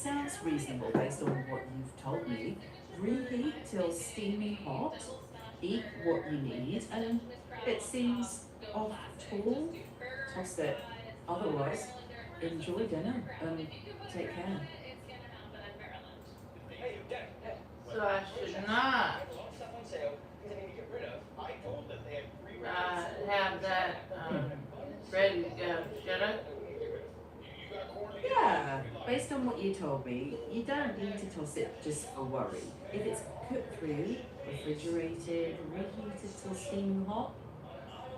sounds reasonable based on what you've told me. Reheat till steaming hot, eat what you need, and it seems off tall, toss it. Otherwise, enjoy dinner and take care. So I should not have that ready to go, should I? Yeah, based on what you told me, you don't need to toss it just for worry. If it's cooked through, refrigerated, reheated till steaming hot,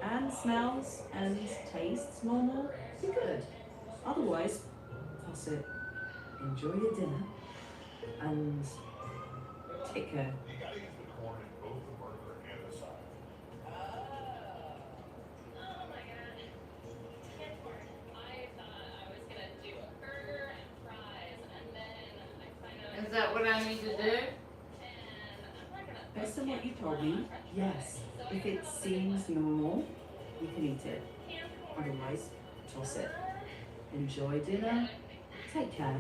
and smells and tastes normal, you're good. Otherwise, toss it, enjoy your dinner, and take care. Is that what I need to do? Based on what you told me, yes. If it seems normal, you can eat it. Otherwise, toss it. Enjoy dinner. Take care.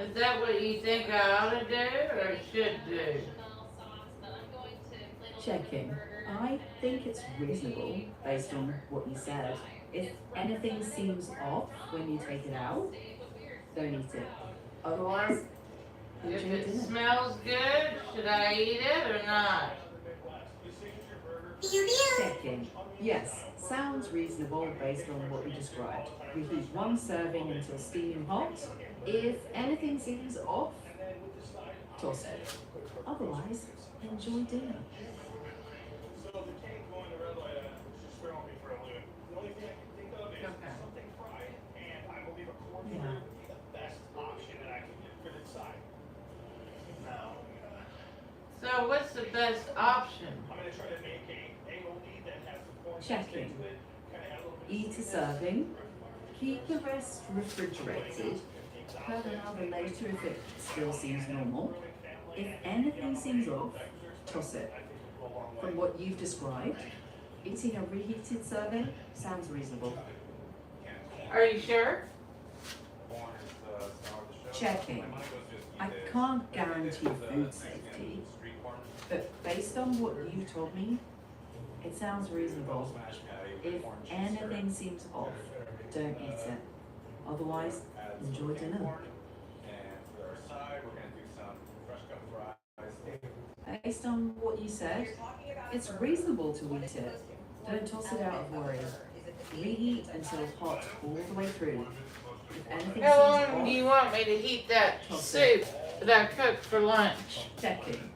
Is that what you think I ought to do or should do? Checking. I think it's reasonable based on what you said. If anything seems off when you take it out, don't eat it. Otherwise, If enjoy it dinner. smells good, should I eat it or not? Checking. Yes, sounds reasonable based on what you described. Reheat one serving until steaming hot. If anything seems off, toss it. Otherwise, enjoy dinner. Yeah. So what's the best option? Checking. Eat a serving. Keep the rest refrigerated. Have another later if it still seems normal. If anything seems off, toss it. From what you've described, eating a reheated serving sounds reasonable. Are you sure? Checking. I can't guarantee food safety, but based on what you've told me, it sounds reasonable. If anything seems off, don't eat it. Otherwise, enjoy dinner. Based on what you said, it's reasonable to eat it. Don't toss it out of worry. Reheat until hot all the way through. If anything How seems long off, do you want me to heat that soup that I cooked for lunch? checking.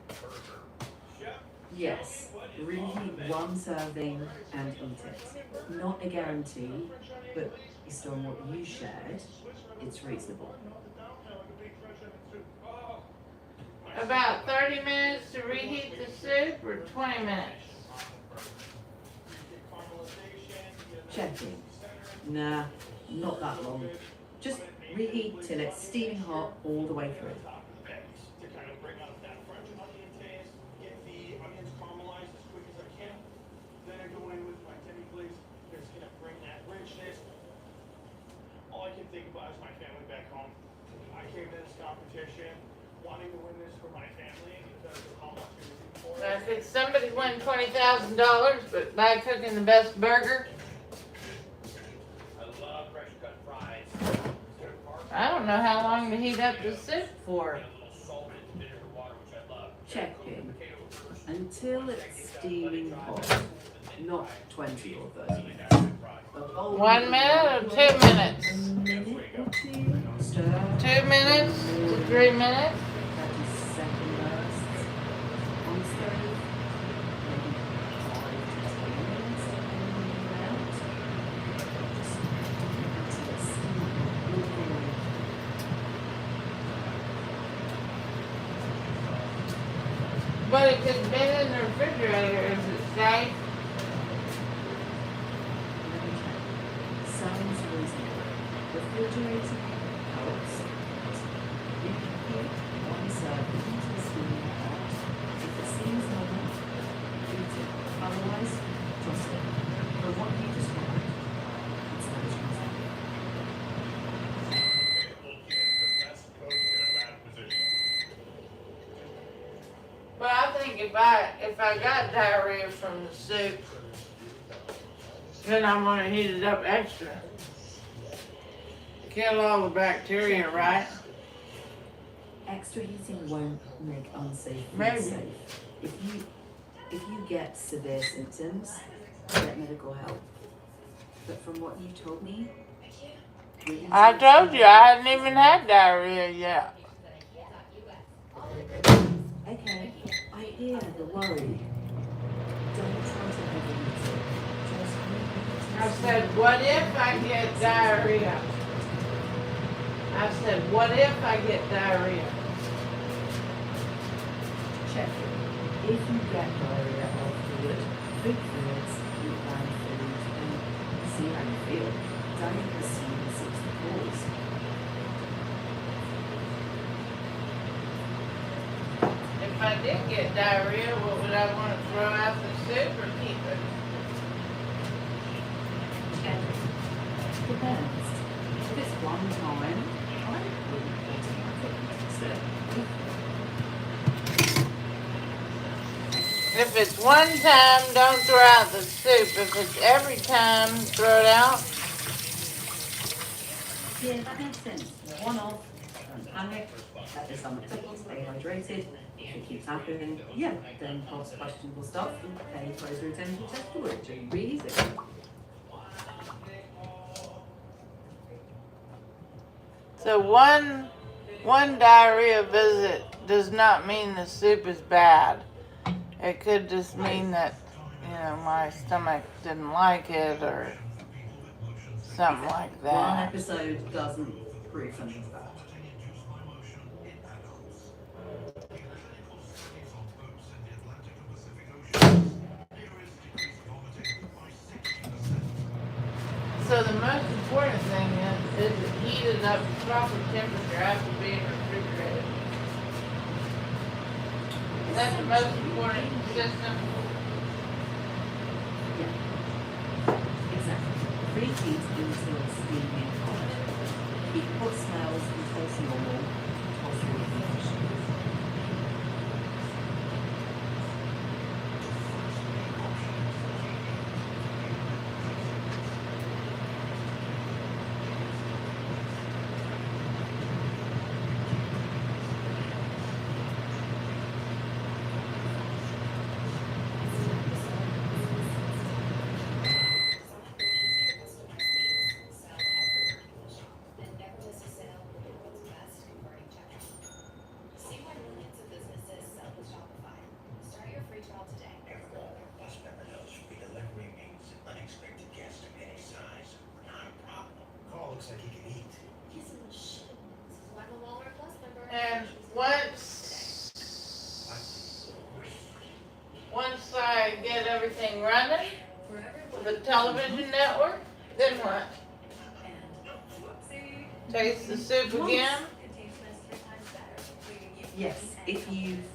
Yes, reheat one serving and eat it. Not a guarantee, but based on what you shared, it's reasonable. About 30 minutes to reheat the soup or 20 minutes? Checking. Nah, not that long. Just reheat till it's steaming hot all the way through. All I can think about is my family back home. I came to this competition wanting to win this for my family because of how much it was for. Now, could somebody win $20,000 but by cooking the best burger? I love fresh cut fries. I don't know how long to heat up the soup for. Checking. Until it's steaming hot. Not 20 or 30 minutes. 1 minute or 2 minutes? A minute or two. Stir. 2 minutes to 3 minutes? 30-second bursts. On stove. Maybe 5 to 10 minutes depending on the amount. Just until it's steaming all the way. But it could be in the refrigerator, is it safe? Let me check. Sounds reasonable. Refrigerated helps. Reheat one serving until steaming hot. If it seems normal, eat it. Otherwise, toss it. From what you described, it sounds reasonable. if I got diarrhea from the soup, then I'm gonna heat it up extra. Kill all the bacteria, right? Extra heating won't make unsafe food Maybe. safe. If you get severe symptoms, get medical help. But from what you told me, I told you I hadn't even had diarrhea yet. Okay, I hear the worry. Don't try to overeat it. Just reheat I it said, slowly. what if I get diarrhea? I said, what if I get diarrhea? Check it. If you get diarrhea afterward, drink fluids, eat bland food, and see how you feel. Don't assume it's the cause. If I did get diarrhea, what would I want to throw out the soup or keep it? Depends. If it's one time, I wouldn't automatically fix it. If it's one time, don't throw out the soup. If it's every time, throw it out. Yeah, that makes sense. One off, don't panic, let the stomach stay hydrated. If it keeps happening, yeah, then past questionable stuff and pay closer attention to it. Be easy. So one diarrhea visit does not mean the soup is bad. It could just mean that, my stomach didn't like it or something like One that. episode doesn't prove something's bad. So the most important thing is it heated up to proper temperature after being refrigerated. That's the most important system. Yeah, exactly. Preheat until steaming hot. Keep hot smells and taste normal. Toss reheat. And once I get everything running with the television network, then what? Taste the soup again? Yes, if you've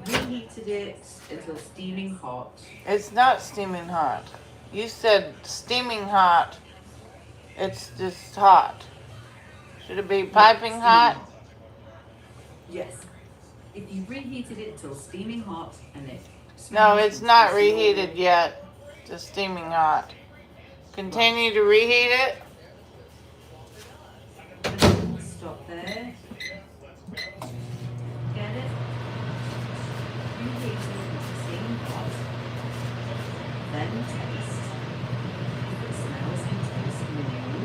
reheated it until steaming hot. It's not steaming hot. You said steaming hot. It's just hot. Should it be piping hot? Yes. If you reheated it till steaming hot and it No, smells it's not and reheated yet. Just steaming hot. Continue to reheat it. Stop there. Get it? Reheat it until steaming hot. Then taste. If it smells and tastes new,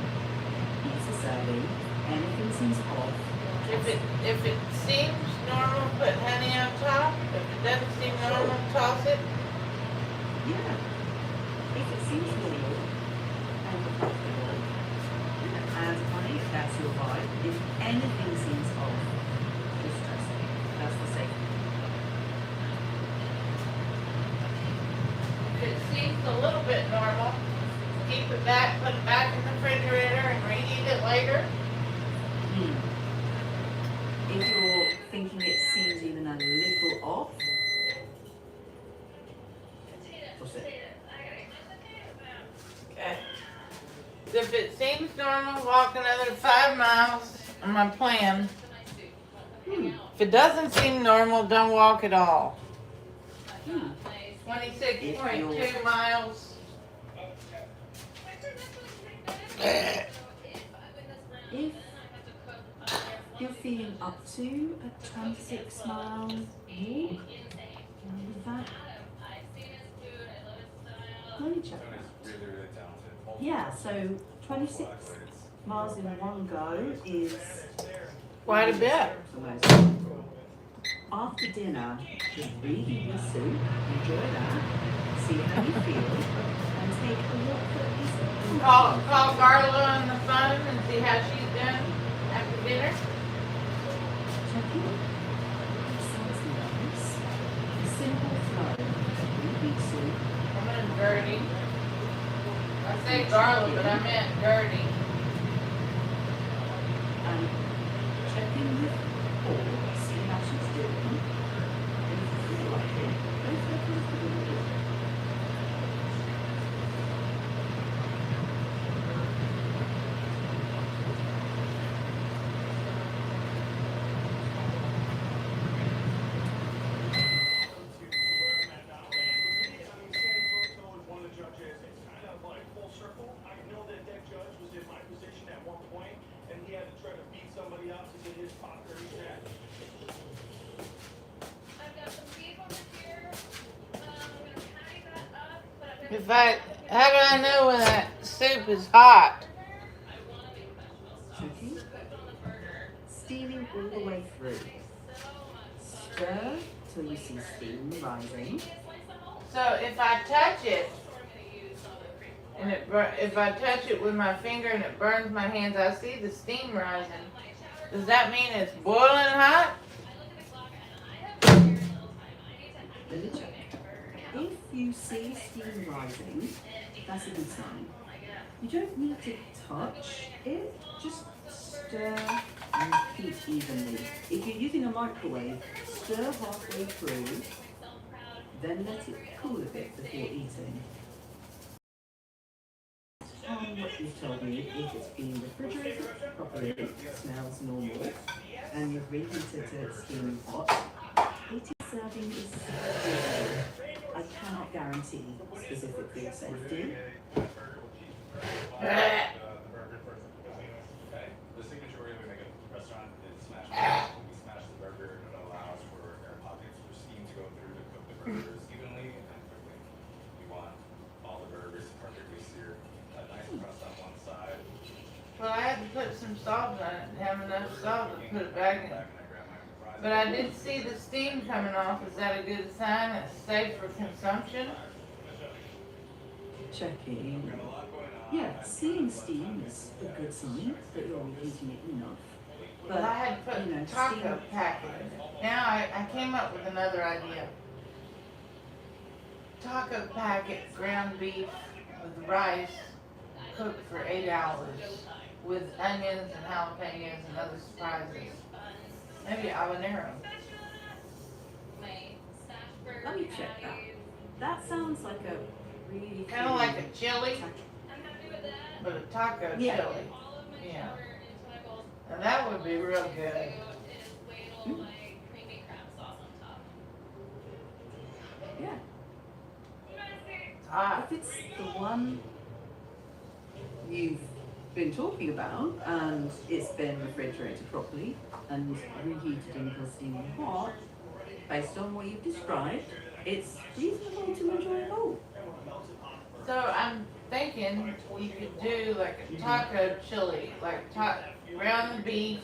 eat a serving. Anything seems off. If it seems normal, put honey on top. If it doesn't seem normal, toss it. Yeah. If it seems normal and comfortable, add honey if that's your vibe. If anything seems off, just trust me. That's the safety. If it seems a little bit normal, keep it back, put it back in the refrigerator and reheat it later. If you're thinking it seems even a little off, toss it. Okay. If it seems normal, walk another 5 miles on my plan. If it doesn't seem normal, don't walk at all. Hmm. 26.2 miles. If you're feeling up to a 26-mile walk, with that, let me check that. Yeah, so 26 miles in one go is Quite a bit. almost. After dinner, just reheat your soup, enjoy that, see how you feel, and take a walk for at least Call Carla on the phone and see how she's doing after dinner. check in. Sounds nice. A simple flow. Reheat soup. I meant Gertie. I say Carla, but I meant Gertie. And check in with Paul, see how she's doing. And if you feel like it, go for a comfortable walk. One of the judges, it's kind of like full circle. I know that judge was in my position at one point, and he had to try to beat somebody up to get his top 30 set. I've got some beef over here. I'm gonna patty that up, but I'm gonna. If how do I know when that soup is hot? I want to make vegetables. Checking. Cooked on the burger. Steaming all the way through. So much. Stir till you see steam rising. So if I touch it and if I touch it with my finger and it burns my hands, I see the steam rising. Does that mean it's boiling hot? Let me check. If you see steam rising, that's a good sign. You don't need to touch it, just stir and heat evenly. If you're using a microwave, stir halfway through, then let it cool a bit before eating. On what you've told me, if it's being refrigerated properly, it smells normal, and you've reheated to steaming hot, 80 serving is good. I cannot guarantee specific food safety. The signature way we make a restaurant is smash burger. We smash the burger and it allows for air pockets for steam to go through to cook the burgers evenly and quickly. We want all the burgers perfectly seared, a nice crust on one side. Well, I had to put some salt on it and have enough salt to put it back in. But I did see the steam coming off. Is that a good sign? It's safe for consumption? Checking. Yeah, seeing steam is a good sign that you're reheating it enough. But Well, I had put you know, taco steam- packet in it. Now I came up with another idea. Taco packet ground beef with rice cooked for 8 hours with onions and jalapenos and other spices. Maybe habanero. let me check that. That sounds like a really Kind of like a chili, taco. but a taco Yeah. chili. Yeah. And that would be real good. Yeah. It's hot. If it's the one you've been talking about and it's been refrigerated properly and reheated until steaming hot, based on what you've described, it's reasonable to enjoy it all. So I'm thinking you could do like a taco chili, like brown the beef,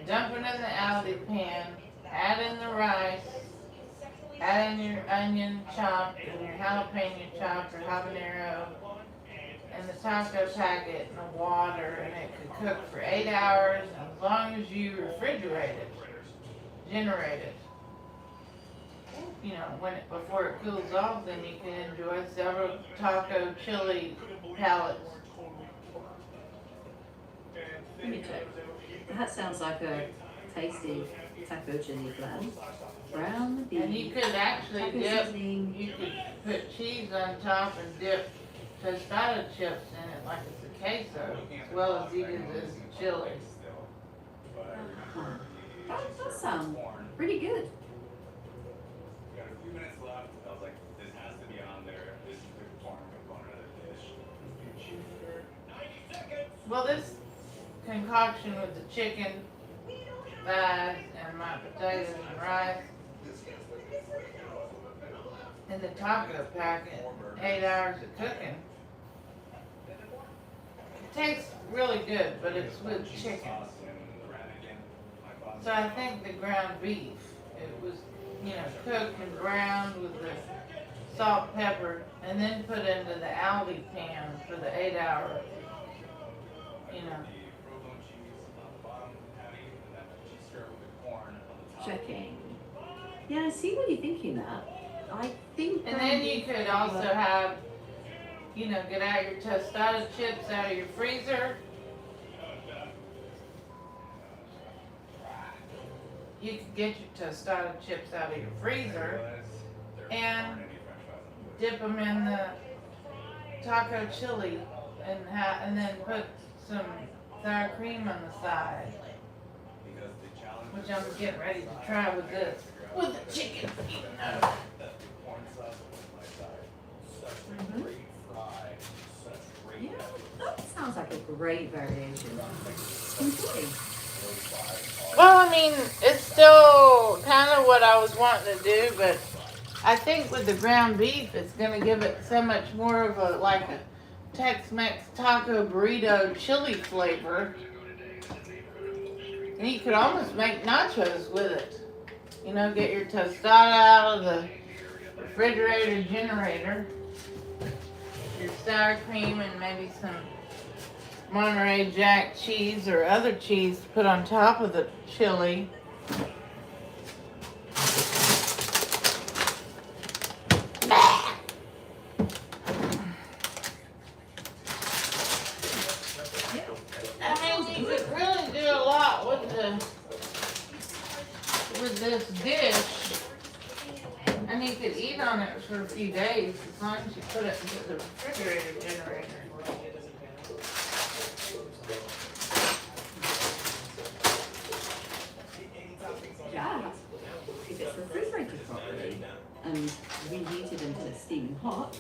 dump it in the aldi pan, add in the rice, add in your onion chopped and your jalapeno chopped or habanero, and the taco packet and the water, and it could cook for 8 hours as long as you refrigerate it, generate it. You know, before it cools off, then you can enjoy several taco chili pellets. Let me check. That sounds like a tasty taco chili plan. Brown the beef. And you could actually taco dip, seasoning. you could put cheese on top and dip tostada chips in it like it's a queso, as well as eat it as chili. That sounds pretty good. Well, this concoction with the chicken thighs and my potatoes and rice and the taco packet, 8 hours of cooking. It tastes really good, but it's with chicken. So I think the ground beef, it was, cooked and browned with the salt, pepper, and then put into the Aldi pan for the 8 hour, Checking. Yeah, I see what you're thinking that. I think. And then you could also have, get out your tostada chips out of your freezer. You could get your tostada chips out of your freezer and dip them in the taco chili and then put some sour cream on the side, which I'm getting ready to try with this, with the chicken. Yeah, that sounds like a great variation. Enjoy. Well, I mean, it's still kind of what I was wanting to do, but I think with the ground beef, it's going to give it so much more of a Tex-Mex taco burrito chili flavor. And you could almost make nachos with it. Get your tostada out of the refrigerator generator, your sour cream, and maybe some Monterey Jack cheese or other cheese to put on top of the chili. I mean, you could really do a lot with this dish, and you could eat on it for a few days as long as you put it into the refrigerator generator. Yeah, if it's refrigerated properly and reheated until it's steaming hot,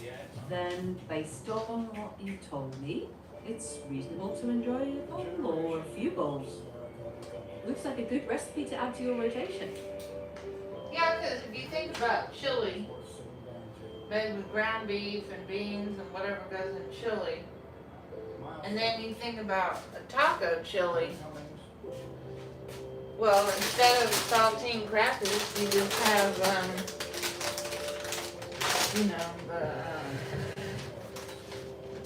then based on what you told me, it's reasonable to enjoy a bowl or a few bowls. Looks like a good recipe to add to your rotation. Yeah, because if you think about chili, made with ground beef and beans and whatever goes in chili, and then you think about a taco chili, well, instead of saltine crackers, you just have,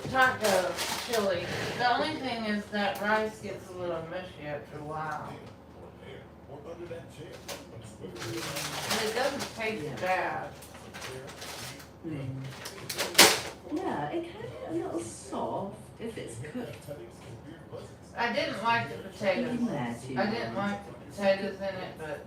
the taco chili. The only thing is that rice gets a little mushy after a while. And it doesn't taste bad. Yeah, it can get a little soft if it's cooked. I didn't like the potatoes. In there too I didn't long. like the potatoes in it, but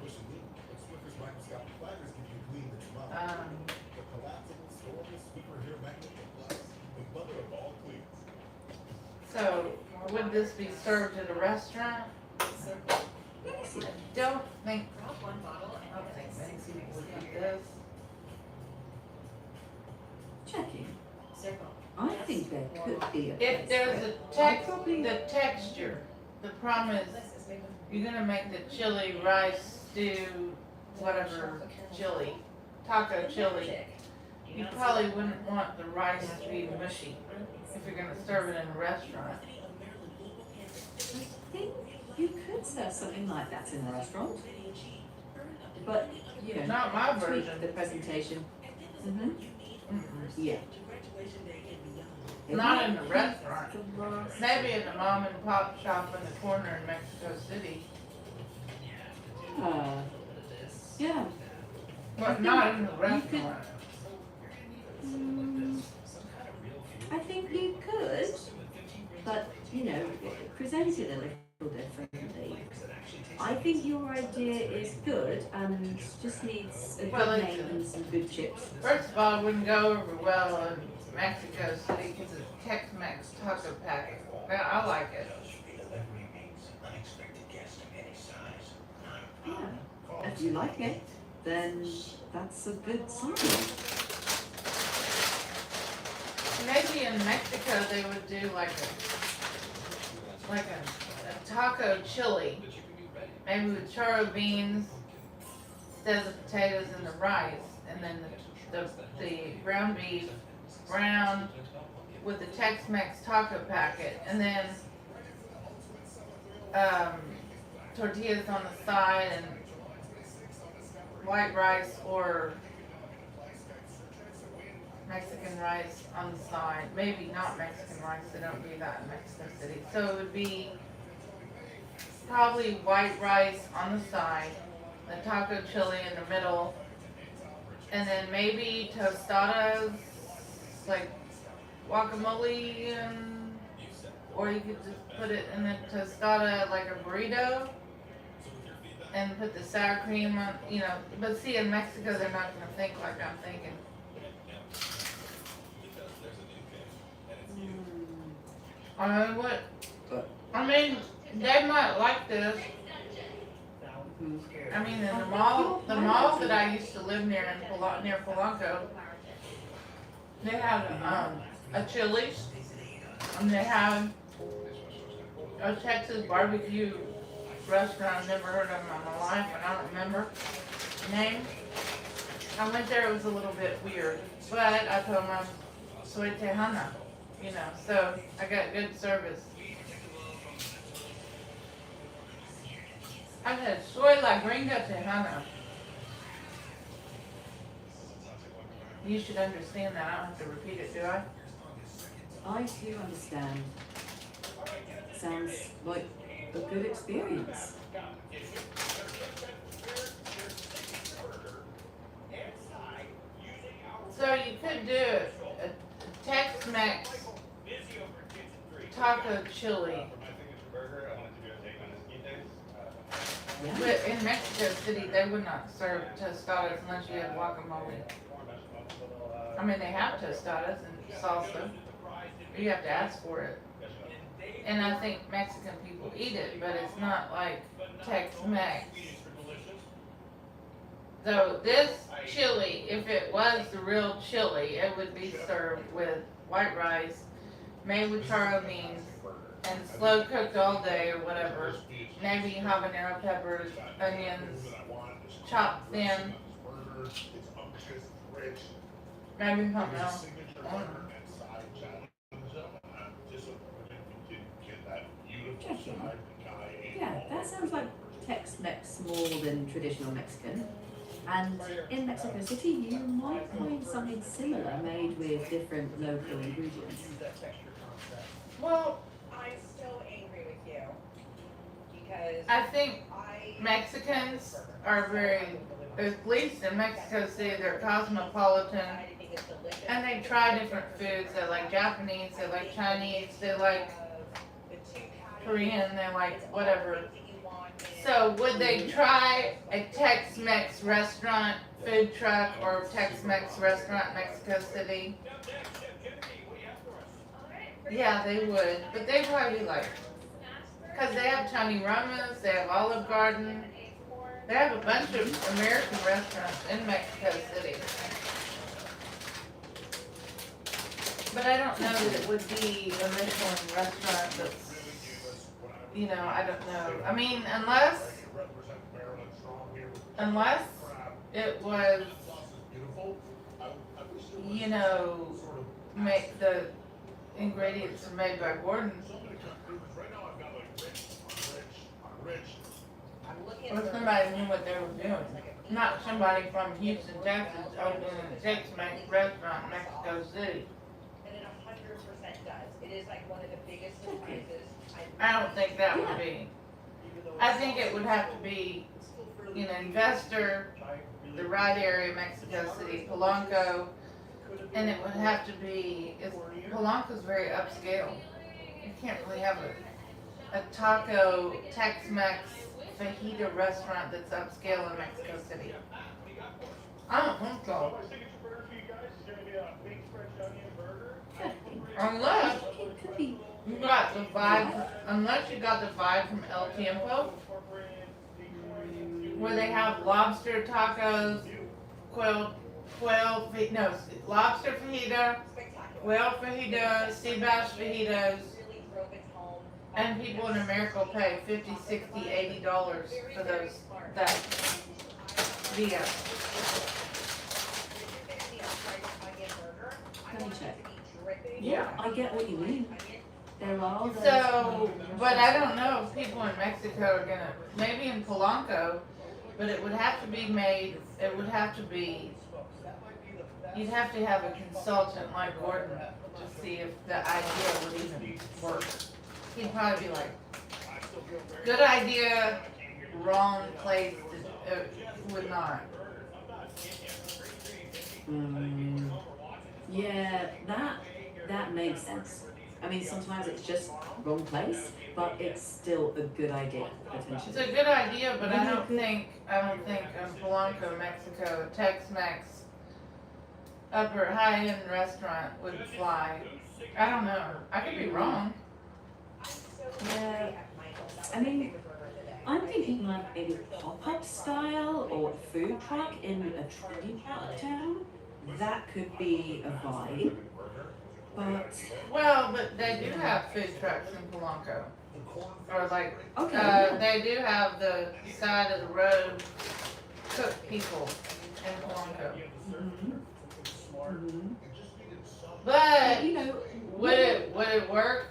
so would this be served at a restaurant? I don't think Nancy would eat this. Checking. I think there could be a If place there's where- the texture, the problem is you're gonna make the chili rice stew, whatever chili, taco chili. You probably wouldn't want the rice to be mushy if you're gonna serve it in a restaurant. I think you could serve something like that in a restaurant, but Not my tweak version. the presentation. Mm-mm. Yeah. Not in a restaurant. Maybe in a mom and pop shop in the corner in Mexico City. Yeah. But not in a restaurant. I think you could, but present it a little differently. I think your idea is good and just needs a Well, good name and some good chips. First of all, it wouldn't go over well in Mexico City because it's Tex-Mex taco packet. I like it. Yeah. If you like it, then that's a good sign. Maybe in Mexico they would do like like a taco chili, maybe with charro beans instead of the potatoes and the rice, and then the ground beef browned with the Tex-Mex taco packet, and then tortillas on the side and white rice or Mexican rice on the side. Maybe not Mexican rice, they don't do that in Mexico City. So it would be probably white rice on the side, the taco chili in the middle, and then maybe tostadas, like guacamole, or you could just put it in a tostada like a burrito and put the sour cream on, you know. But see, in Mexico, they're not going to think like I'm thinking. I mean, what? I mean, they might like this. I mean, in the mall that I used to live near near Polanco, they had a Chili's, and they had a Texas barbecue restaurant I've never heard of in my life, and I don't remember the name. I went there, it was a little bit weird, but I told them soy Tejana, you know, so I got good service. I said, soy la gringa Tejana. You should understand that. I don't have to repeat it, do I? I do understand. Sounds like a good experience. So you could do a Tex-Mex taco chili. Yeah. But in Mexico City, they would not serve tostadas unless you had guacamole. I mean, they have tostadas and salsa. You have to ask for it. And I think Mexican people eat it, but it's not like Tex-Mex. So this chili, if it was the real chili, it would be served with white rice, made with charro beans, and slow cooked all day or whatever. Maybe habanero peppers, onions, chopped thin. Maybe something else. Yeah, that sounds like Tex-Mex more than traditional Mexican. And in Mexico City, you might find something similar made with different local ingredients. Well, I'm so angry with you because I think I Mexicans are very, at least in Mexico City, they're cosmopolitan. think it's delicious. And they try different foods. They like Japanese, they like Chinese, they like The two patties, Korean, they like whatever. that you want in- So would they try a Tex-Mex restaurant, food truck, or Tex-Mex restaurant in Mexico City? Yeah, they would. But they probably like, because they have Tony Roma's, they have Olive Garden. They have a bunch of American restaurants in Mexico City. But I don't know that it would be a Michelin restaurant that's, you know, I don't know. I mean, unless it was, you know, make the ingredients are made by Gordon. Or somebody knew what they were doing. Not somebody from Houston, Texas, opening a Tex-Mex restaurant in Mexico City. And it 100% does. It is like one of the biggest surprises I don't think that would be. I think it would have to be, you know, investor, the right area, Mexico City, Polanco, and it would have to be, Polanco's very upscale. You can't really have a taco Tex-Mex fajita restaurant that's upscale in Mexico City. I don't think so. Unless It could be. you got the vibe, unless you got the vibe from El Tiempo, where they have lobster tacos, lobster fajita, spectacular. quail fajitas, sea bass fajitas, Really drove it home. And people in America will pay $50, $60, $80 for that via. Let me check. Yeah. I get what you mean. There are those So, but I restaurants. don't know if people in Mexico are gonna, maybe in Polanco, but it would have to be made, it would have to be, you'd have to have a consultant like Gordon to see if the idea would even work. He'd probably be like, good idea, wrong place, would not. Yeah, that makes sense. I mean, sometimes it's just wrong place, but it's still a good idea It's potentially. a good idea, but I don't think Polanco, Mexico, Tex-Mex, upper high-end restaurant would fly. I don't know. I could be wrong. Yeah, I mean, I'm thinking like maybe pop-up style or food truck in a trendy part of town. That could be a vibe. But Well, but they do have food trucks in Polanco. Or like, okay, yeah. they do have the side of the road cook people in Polanco. Mhm. But You know, would it work?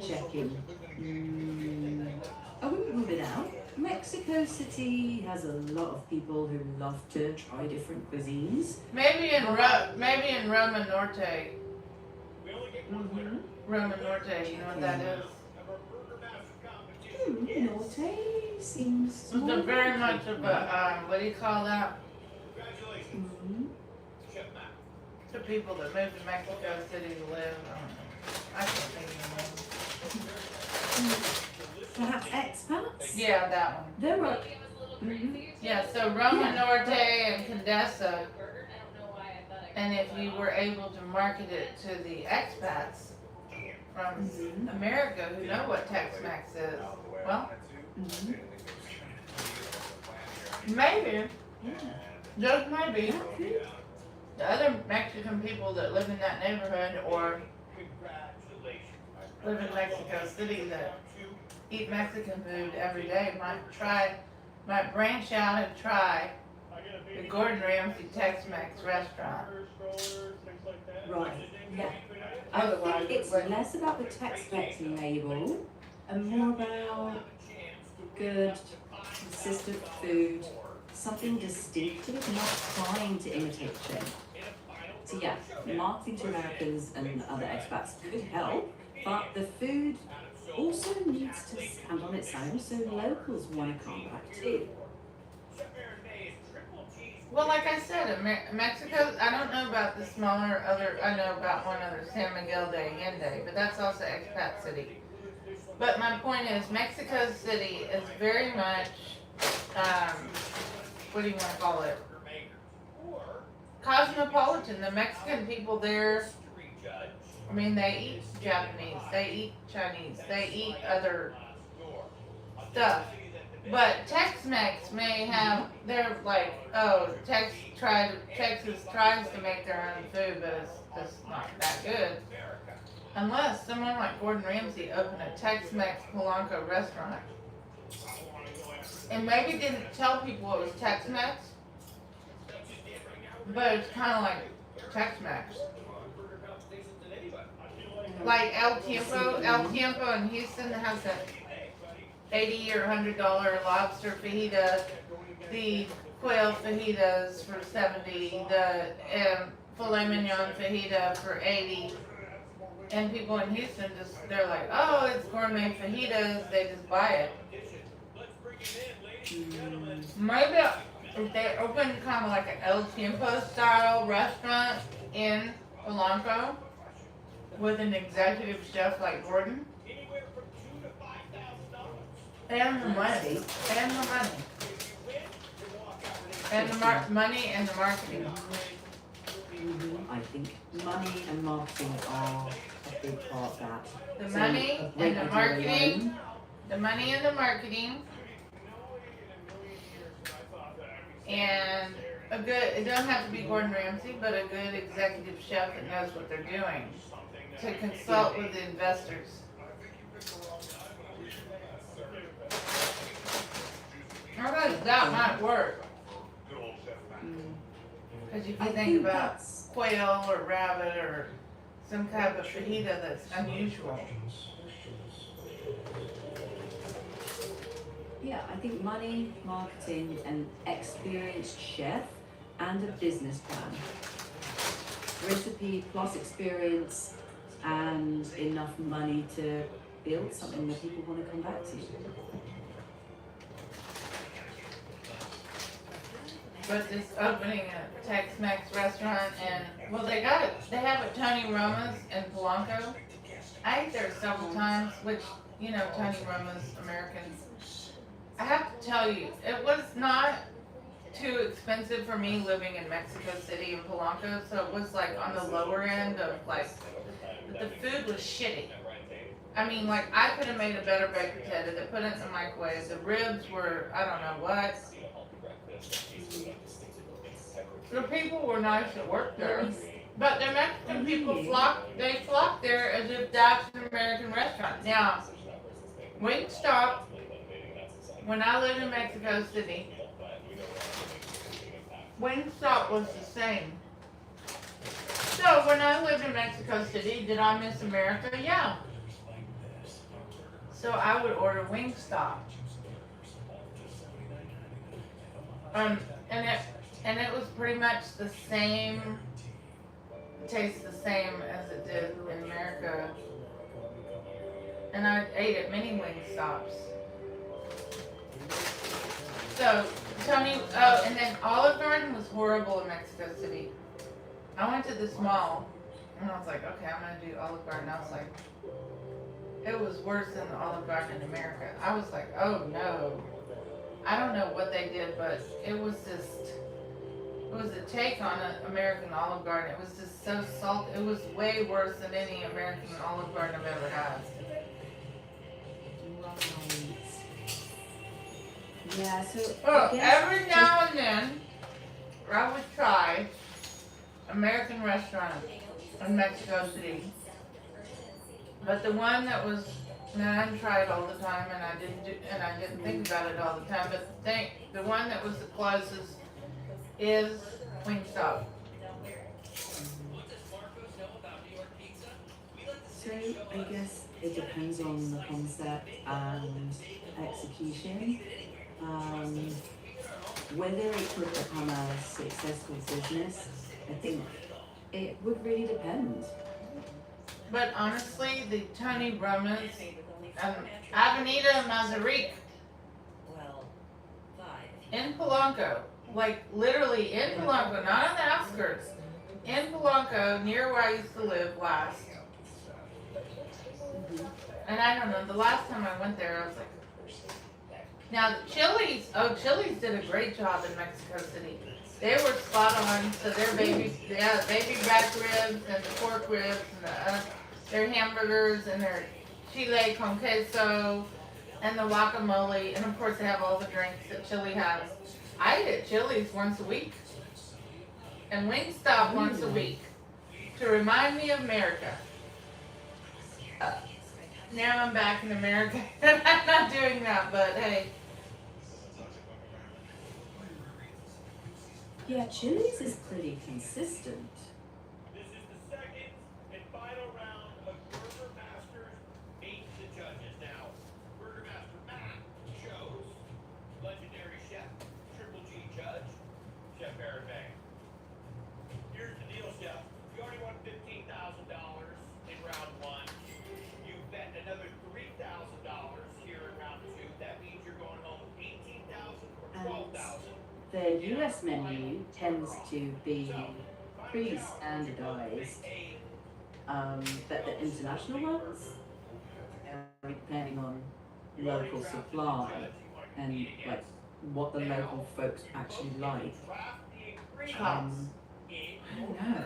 checking. I wouldn't rule it out. Mexico City has a lot of people who love to try different cuisines. Maybe in Roma Norte. Mm-hmm. Roma Norte, you know what that is? Norte seems It's a very much of a, what do you call that? Mhm. The people that move to Mexico City to live. I can't think of Perhaps expats? the name. Yeah, that one. There are. Maybe it was a little crazy. Yeah, so Roma Yeah. Norte and Condesa, Burger. I don't know why I thought I and if you were able to market it to the expats from Mhm. America who know what Tex-Mex is, well, Mhm. maybe, Yeah. just maybe, That could. the other Mexican people that live in that neighborhood or live in Mexico City that eat Mexican food every day might branch out and try the Gordon Ramsay Tex-Mex restaurant. Right. Yeah. I think it's less about the Tex-Mex label and more about good, consistent food, something distinctive, not trying to imitate the chain. So yeah, marketing to Americans and other expats could help, but the food also needs to stand on its own so locals want to come back too. Well, like I said, Mexico, I don't know about the smaller other, I know about one other, San Miguel de Allende, but that's also expat city. But my point is, Mexico City is very much, what do you want to call it? Cosmopolitan. The Mexican people there, I mean, they eat Japanese, they eat Chinese, they eat other stuff. But Tex-Mex may have, they're like, oh, Texas tries to make their own food, but it's just not that good. Unless someone like Gordon Ramsay opened a Tex-Mex Polanco restaurant. And maybe didn't tell people it was Tex-Mex, but it's kind of like Tex-Mex. Like El Tiempo in Houston has a $80 or $100 lobster fajita, the quail fajitas for $70, the filet mignon fajita for $80, and people in Houston they're like, oh, it's gourmet fajitas, they just buy it. Maybe if they open kind of like an El Tiempo style restaurant in Polanco with an executive chef like Gordon, and the money, and the marketing. I think money and marketing are a big part of that. The So, money a great and the idea marketing, alone. the money and the marketing, and it doesn't have to be Gordon Ramsay, but a good executive chef that knows what they're doing. to consult with the investors. I thought that might work. Because if I you think about that's quail or rabbit or some kind of fajita that's unusual. yeah. I think money, marketing, an experienced chef, and a business plan. Recipe plus experience and enough money to build something that people want to come back to. But this opening a Tex-Mex restaurant and, well, they have it Tony Roma's in Polanco. I ate there several times, which, you know, Tony Roma's American. I have to tell you, it was not too expensive for me living in Mexico City and Polanco, so it was like on the lower end of like, but the food was shitty. I mean, like, I could have made a better baked potato. They put it in the microwave. The ribs were, I don't know what. The people were nice that worked there. But the Mexican people flocked there as if that's an American restaurant. Now, Wingstop, when I lived in Mexico City, Wingstop was the same. So when I lived in Mexico City, did I miss America? Yeah. So I would order Wingstop. And it was pretty much the same, tastes the same as it did in America. And I ate at many Wingstops. So, Tony, and then Olive Garden was horrible in Mexico City. I went to this mall, and I was like, okay, I'm gonna do Olive Garden. I was like, it was worse than the Olive Garden in America. I was like, oh no. I don't know what they did, but it was a take on an American Olive Garden. It was just so salty. It was way worse than any American Olive Garden I've ever had. Right. Yeah, so Oh, I guess every now and then, I would try American restaurant in Mexico City. But the one that was, I didn't try it all the time, and I didn't think about it all the time. But the one that was the closest is Wingstop. So I guess it depends on the concept and execution. Whether it could become a successful business, I think it would really depend. But honestly, the Tony Roma's, Avenida Mazarique in Polanco, like literally in Polanco, not on the outskirts, in Polanco, near where I used to live last. And I don't know, the last time I went there, I was like, now Chili's did a great job in Mexico City. They were spot on, so their baby back ribs and the pork ribs and their hamburgers and their chile con queso and the guacamole, and of course they have all the drinks that Chile has. I eat at Chili's once a week and Wingstop once a week to remind me of America. Now I'm back in America and I'm not doing that, but hey. Yeah, Chili's is pretty consistent. This is the second and final round of Burger Masters Meet the Judges. Now, Burger Master Matt chose legendary chef, Triple G judge, Chef Aaron May. Here's the deal, Chef. You already won $15,000 in round one. You bet another $3,000 here in round two. That means you're going home with $18,000 or $12,000. The US menu tends to be pretty standardized, but the international ones, depending on local supply and like what the local folks actually like. I don't know.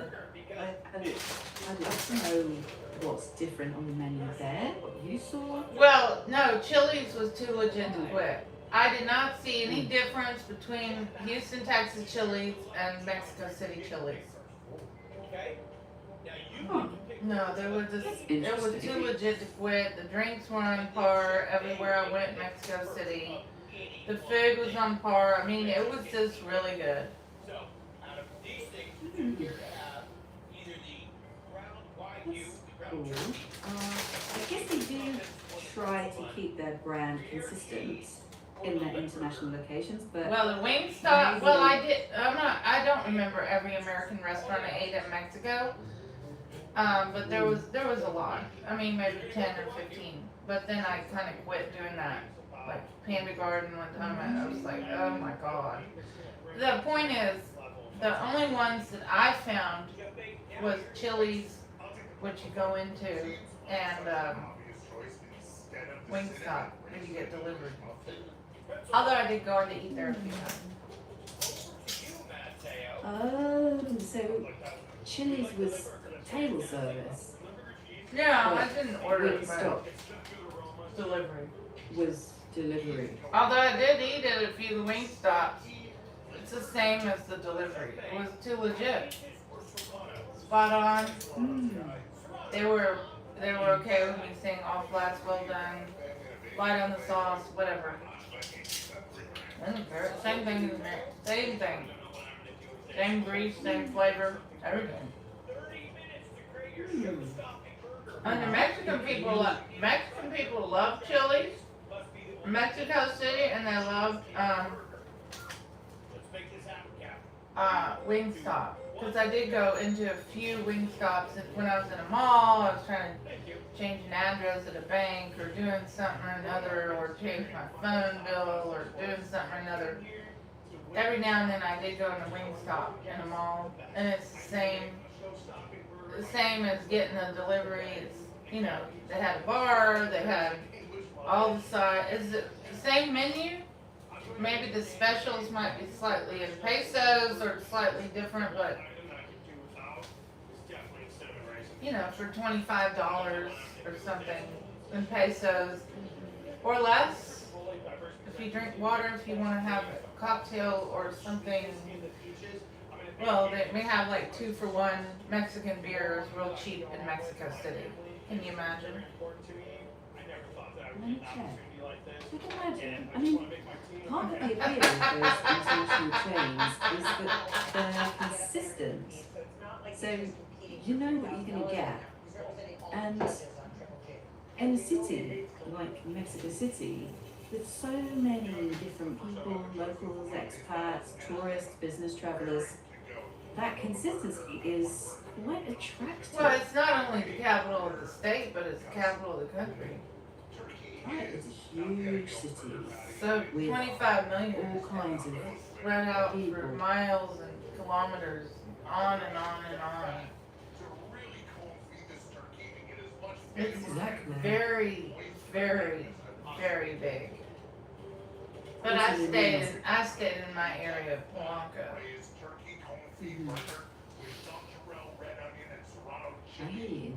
I'd love to know what's different on the menu there, what you saw. Well, no, Chili's was too legit to quit. I did not see any difference between Houston, Texas Chili's and Mexico City Chili's. Okay? Now you get to pick No, there was just, That's it was interesting. too legit to quit. The drinks were on par everywhere I went in Mexico City. The food was on par. I mean, it was just really good. So, out of these things, Hmm. you're gonna have either the ground wagyu, That's the ground cool. turkey, I guess they do try to keep their brand consistent in their international locations, but Well, the Wingstop, well, I don't remember every American restaurant I ate in Mexico. But there was a lot. I mean, maybe 10 or 15. But then I kind of quit doing that. Like Panda Garden one time, I was like, oh my god. The point is, the only ones that I found was Chili's, which you go into, and Wingstop, where you get delivered. Although I did go in to eat there a few times. you, Mateo. oh, so Chili's was table service. Yeah, I didn't order it, Wingstop but delivery. was delivery. Although I did eat at a few Wingstops, it's the same as the delivery. It was too legit. Spot on. Mm. They were okay with me saying all flats well done, light on the sauce, whatever. I don't care. Same thing as there. Same thing. Same grease, same flavor, everything. 30 minutes to create your show-stopping burger. And the Mexican people love Chili's, Mexico City, and they love Let's make this happen, Captain. Wingstop. Because I did go into a few Wingstops when I was in a mall. I was trying to change an address at a bank or doing something or another, or change my phone bill or doing something or another. Every now and then I did go in a Wingstop in a mall, and it's the same as getting a delivery. It's, you know, they had a bar, they had all the sides. Is it the same menu? Maybe the specials might be slightly in pesos or slightly different, but you know, for $25 or something in pesos or less. If you drink water, if you want to have a cocktail or something, well, they may have like 2-for-1 Mexican beers real cheap in Mexico City. Can you imagine? Let me check. I can imagine. I mean, part of the appeal of those international chains is that they're consistent. So you know what you're going to get. And in a city like Mexico City, with so many different people, locals, expats, tourists, business travelers, that consistency is quite attractive. Well, it's not only the capital of the state, but it's the capital of the country. Right, it's a huge city. So With 25 million all kinds of spread out for people. miles and kilometers, on and on and on. It's Exactly. very, very, very big. But Also, I stayed in my area of Polanco. Mhm. I hear you.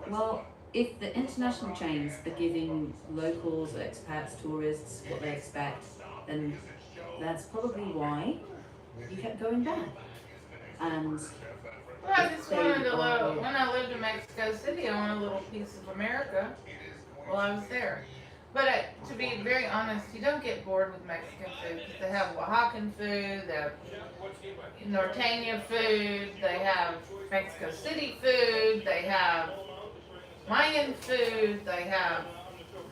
Well, if the international chains are giving locals, expats, tourists what they expect, then that's probably why you kept going back. And Well, I just wanted a little, when I lived in Mexico City, I wanted a little piece of America while I was there. But to be very honest, you don't get bored with Mexican food. They have Oaxacan food, they have Norteña food, they have Mexico City food, they have Mayan food, they have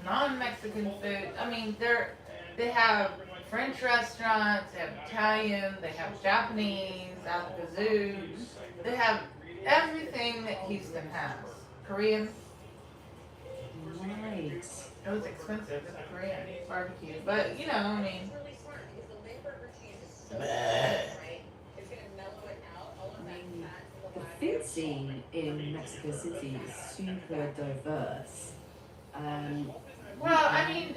non-Mexican food. I mean, they have French restaurants, they have Italian, they have Japanese, out the kazoo. They have everything that Houston has. Korean. right. It was expensive at the Korean barbecue, but you know, I mean. It's really smart because the Limburger cheese is so smooth, right? It's gonna mellow it out, all of that fat. The food scene in Mexico City is super diverse. Well, I mean,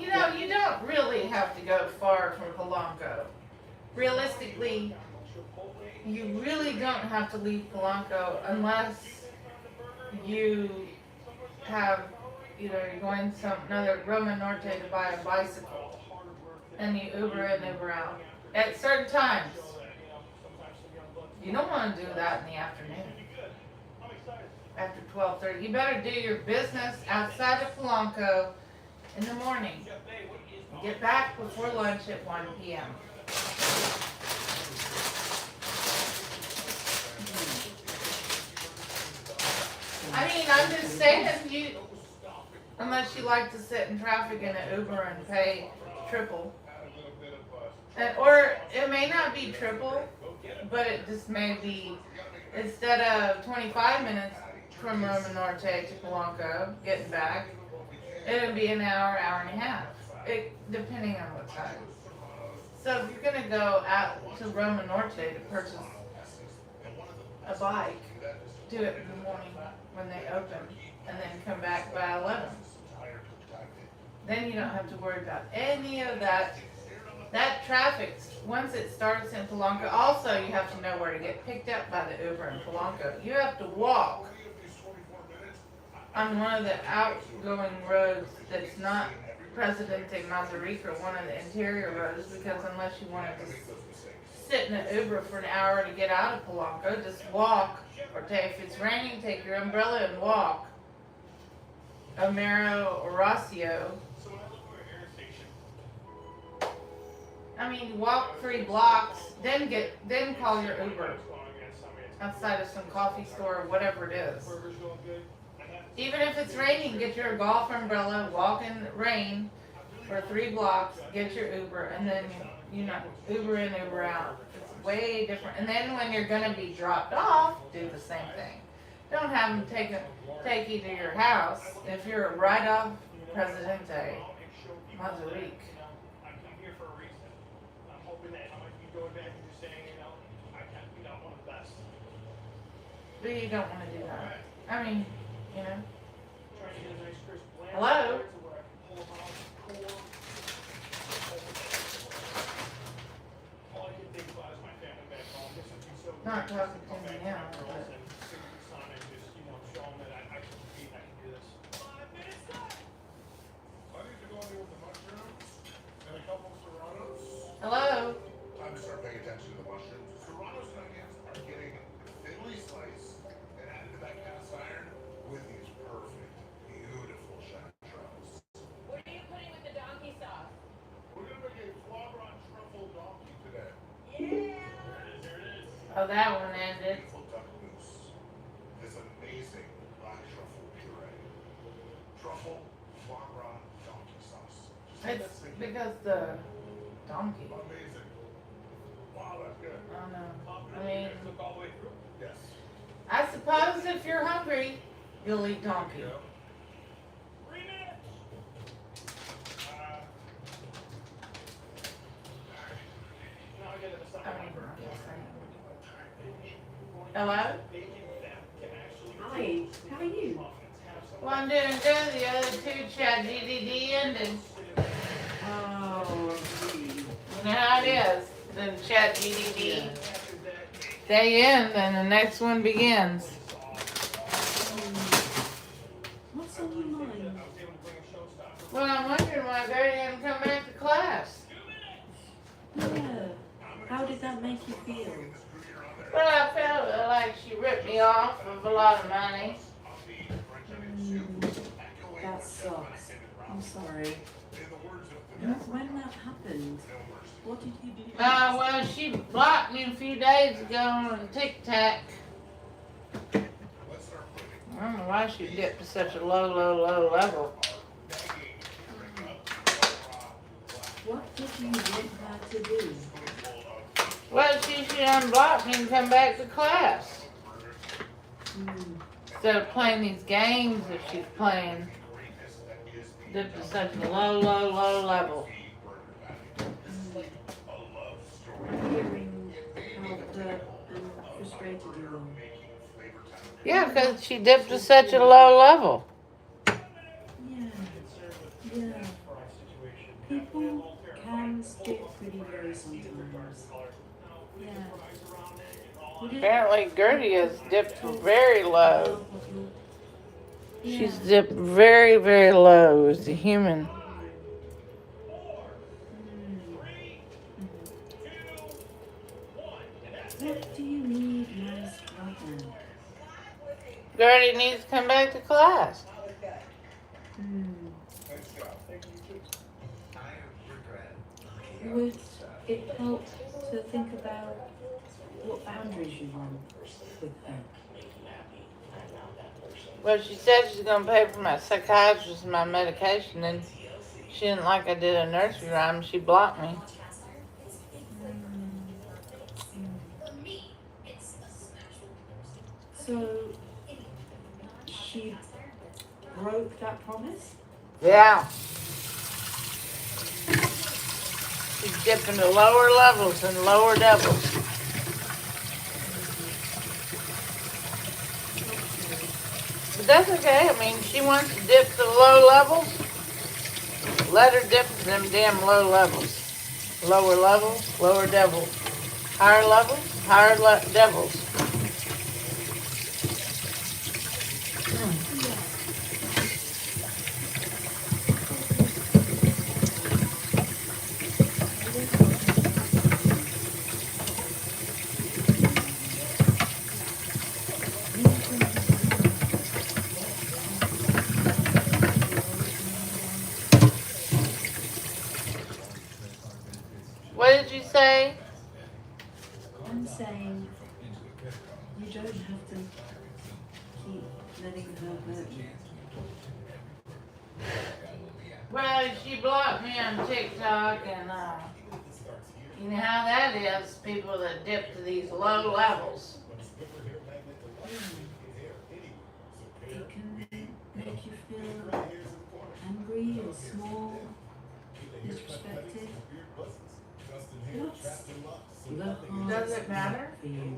you know, you don't really have to go far from Polanco. Realistically, you really don't have to leave Polanco unless you have, you know, you're going to another Roma Norte to buy a bicycle, and you Uber in, Uber out at certain times. You don't want to do that in the afternoon. after 12:30. You better do your business outside of Polanco in the morning. Get back before lunch at 1 p.m. I mean, I'm just saying, unless you like to sit in traffic in an Uber and pay triple. Or it may not be triple, but it just may be, instead of 25 minutes from Roma Norte to Polanco, getting back, it'll be an hour, hour and a half, depending on what time. So if you're going to go out to Roma Norte to purchase a bike, do it in the morning when they open, and then come back by 11. Then you don't have to worry about any of that. That traffic, once it starts in Polanco, also you have to know where to get picked up by the Uber in Polanco. You have to walk on one of the outgoing roads that's not Presidente Mazarica, one of the interior roads, because unless you want to sit in an Uber for an hour to get out of Polanco, just walk, or if it's raining, take your umbrella and walk. Omero Horacio. I mean, walk 3 blocks, then call your Uber outside of some coffee store or whatever it is. Even if it's raining, get your golf umbrella, walk in the rain for 3 blocks, get your Uber, and then Uber in, Uber out. It's way different. And then when you're gonna be dropped off, do the same thing. Don't have them take you to your house if you're right off Presidente Mazarica. But you don't want to do that. I mean, hello? Not talking to me now, but hello? Time to start paying attention to the mushrooms. Serranos and onions are getting thinly sliced and added to that cast iron with these perfect, beautiful chanterelles. What are you putting with the donkey sauce? We're gonna make a foie gras truffle donkey today. Yeah. Oh, that one ended. Beautiful duck mousse. This amazing black truffle puree. Truffle foie gras donkey sauce. Just let that It's sink in. because the donkey. Amazing. Wow, that's good. I don't know. I mean, Yes. I suppose if you're hungry, you'll eat donkey. Yeah. I mean, I'm just saying. Hello? Hi, how are you? Well, I'm doing good. The other 2 chat GDD ended. Oh, You know how it is. Then chat GDD. They end and the next one begins. what's on your mind? Well, I'm wondering why Gertie didn't come back to class. Yeah. How did that make you feel? Well, I felt like she ripped me off of a lot of money. That sucks. I'm sorry. When that happened, what did you do? Well, she blocked me a few days ago on TikTok. I don't know why she dipped to such a low level. What did you want her to do? Well, she should unblock me and come back to class. Instead of playing these games that she's playing, dipped to such a low level. Hearing how hurt and frustrated you are. Yeah, because she dipped to such a low level. Yeah. People can stick pretty low sometimes. Yeah. Would it- Apparently, Gertie has dipped very low. Yeah. She's dipped very low as a human. What do you need most right now? Gertie needs to come back to class. That was good. Hmm. Nice job. I regret looking Would out the chat. it help to think about what boundaries you want with her? Well, she said she's gonna pay for my psychiatrist and my medication, and she didn't like I did a nursery rhyme. She blocked me. So she broke that promise? Yeah. She's dipping to lower levels and lower devils. But that's okay. I mean, she wants to dip to the low levels. Let her dip to them damn low levels. Lower levels, lower devils. Higher levels, higher devils. What did you say? I'm saying you don't have to keep letting her hurt you. Well, she blocked me on TikTok, and you know how that is. People that dip to these low levels. It can make you feel angry or small, disrespected. What's the hardest Does it matter part for you?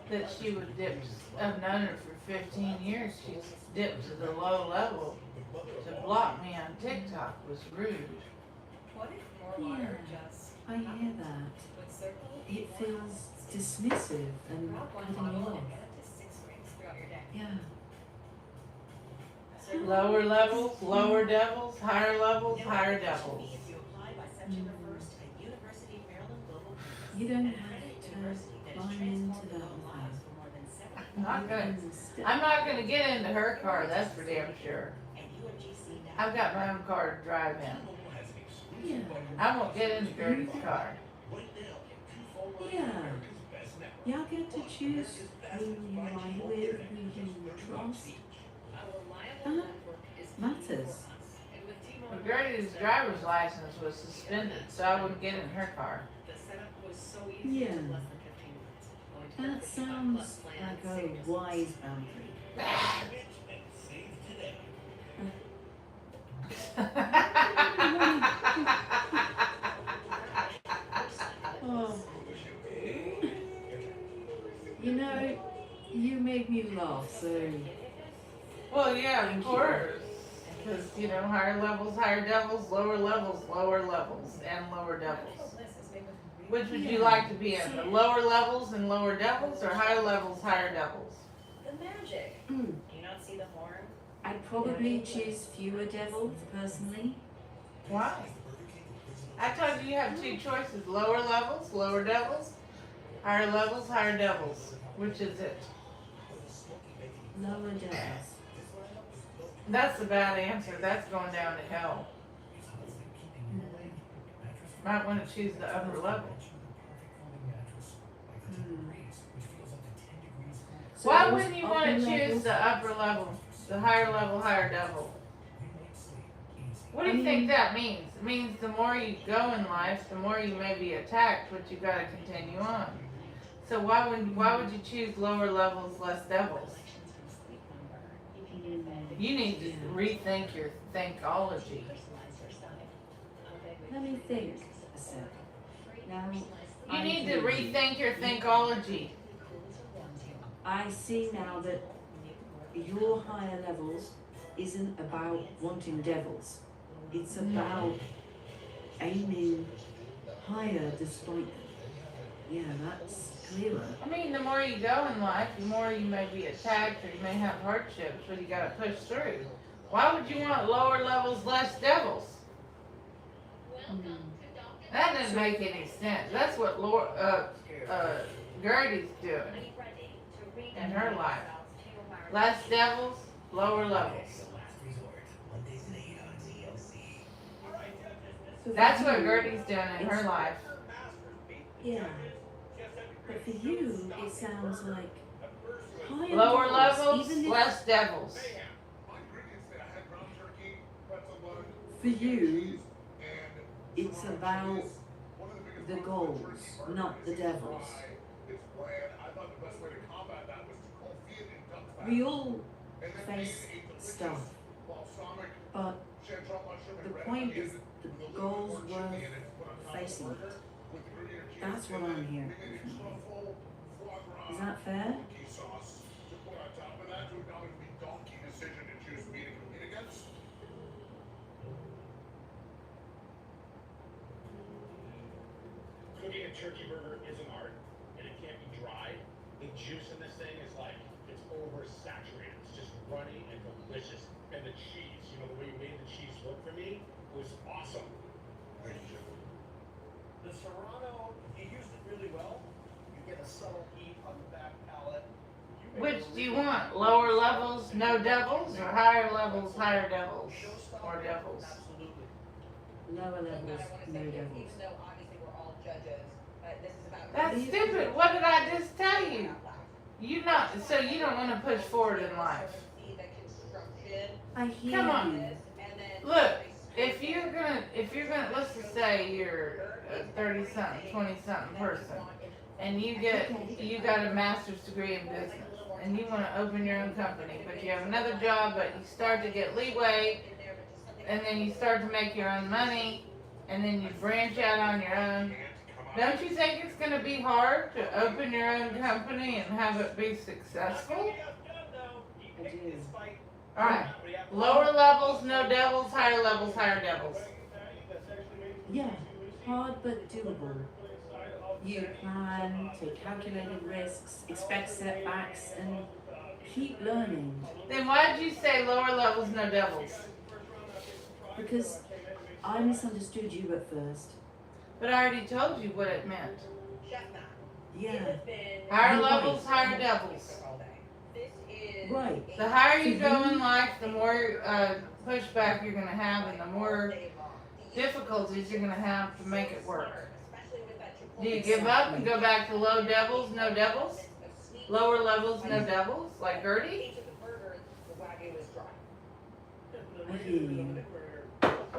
that she would dip? I've known her for 15 years. She's dipped to the low level. To block me on TikTok was rude. What if more water just I hear that. would circle? It feels dismissive and Drop one cutting bottle you and off. get up to 6 rings throughout your day. Yeah. Lower levels, lower devils, higher levels, higher devils. If you apply by September 1st at University of Maryland Global Campus. You don't have to climb into that lives hole. for more than 7 I'm not gonna. You can step I'm not gonna get into her car. That's for damn sure. and UMGC now. I've got my own car to drive in. Yeah. I won't get into Gertie's car. Yeah. Y'all get to choose who you ride with, who you trust. That matters. Well, Gertie's driver's license was suspended, so I wouldn't get in her car. The setup was so easy. Yeah. Less than 15 minutes. Going to That sounds like a wise boundary. Oh. You know, you make me laugh, so Well, yeah, Thank of you. course. Because, you know, higher levels, higher devils, lower levels, and lower devils. Which would you Yeah. like to be in? The lower levels and lower devils, or higher levels, higher devils? The magic. mm, Do you not see the horn? I'd probably choose fewer devils personally. Why? I told you you have two choices: lower levels, lower devils, higher levels, higher devils. Which is it? Lower devils. That's a bad answer. That's going down to hell. Might want to choose the upper level. So Why those wouldn't you want to upper choose levels- the upper level, the higher level, higher devil? What do you think that means? It means the more you go in life, the more you may be attacked, but you got to continue on. So why would you choose lower levels, less devils? You need to rethink your thinkology. Let me think a sec. Now, You need to rethink your thinkology. I see now that your higher levels isn't about wanting devils. It's about aiming higher despite them. Yeah, that's clearer. I mean, the more you go in life, the more you may be attacked or you may have hardships, but you got to push through. Why would you want lower levels, less devils? That doesn't make any sense. That's what Gertie's doing. in her life. Less devils, lower levels. So for That's what you, Gertie's doing in her life. Yeah. But for you, it sounds like higher Lower levels, levels, even if less devils. My ingredients that I had ground turkey, pretzel bun, for you, and it's Serrano about cheese. One of the biggest the problems with goals, turkey burger not the is devils. dry, it's bland. I thought the best way to combat that was to confit it in duck fat. We all And then face made a delicious stuff, balsamic but chanterelle mushroom and the red point onion is the with a little goals more chili worth in it to put on top of the facing burger it. with the Gruyere cheese. That's what And I'm then hearing we made a from you. truffle foie gras Is that fair? donkey sauce to put on top of that to acknowledge the donkey decision to choose me to compete against. Cooking a turkey burger is an art, and it can't be dry. The juice in this thing is like, it's oversaturated. It's just runny and delicious. And the cheese, you know, the way you made the cheese work for me was awesome. Thank you. The Serrano, you used it really well. You get a subtle heat on the back palate. You make Which a do you real want? Lower levels, no devils, or higher levels, higher devils, or devils? Absolutely. Lower And I levels, wanna no say, devils. even though obviously we're all judges, this is about. That's stupid. What did I just tell you? So you don't want to push forward in life. See the construction, I hear Come on. you. this, and then. Look, if you're gonna, let's just say you're a 30-something, 20-something person, and you got a master's degree in business, and you want to open your own company, but you have another job, but you start to get leeway, and then you start to make your own money, and then you branch out on your own. Don't you think it's gonna be hard to open your own company and have it be successful? I do. Alright, lower levels, no devils, higher levels, higher devils. Yeah, hard but doable. You plan, take calculated risks, expect setbacks, and keep learning. Then why did you say lower levels, no devils? Because I misunderstood you at first. But I already told you what it meant. Chef Matt, it Yeah, has been. Higher You're levels, right. higher devils. All day. This is. Right. The higher you go in life, the more pushback you're gonna have, and the more difficulties you're gonna have to make it work. Do you give up and go back to low devils, no devils? Lower levels, no devils, like Gertie? Each of the burgers, the wagyu is dry. I hear you.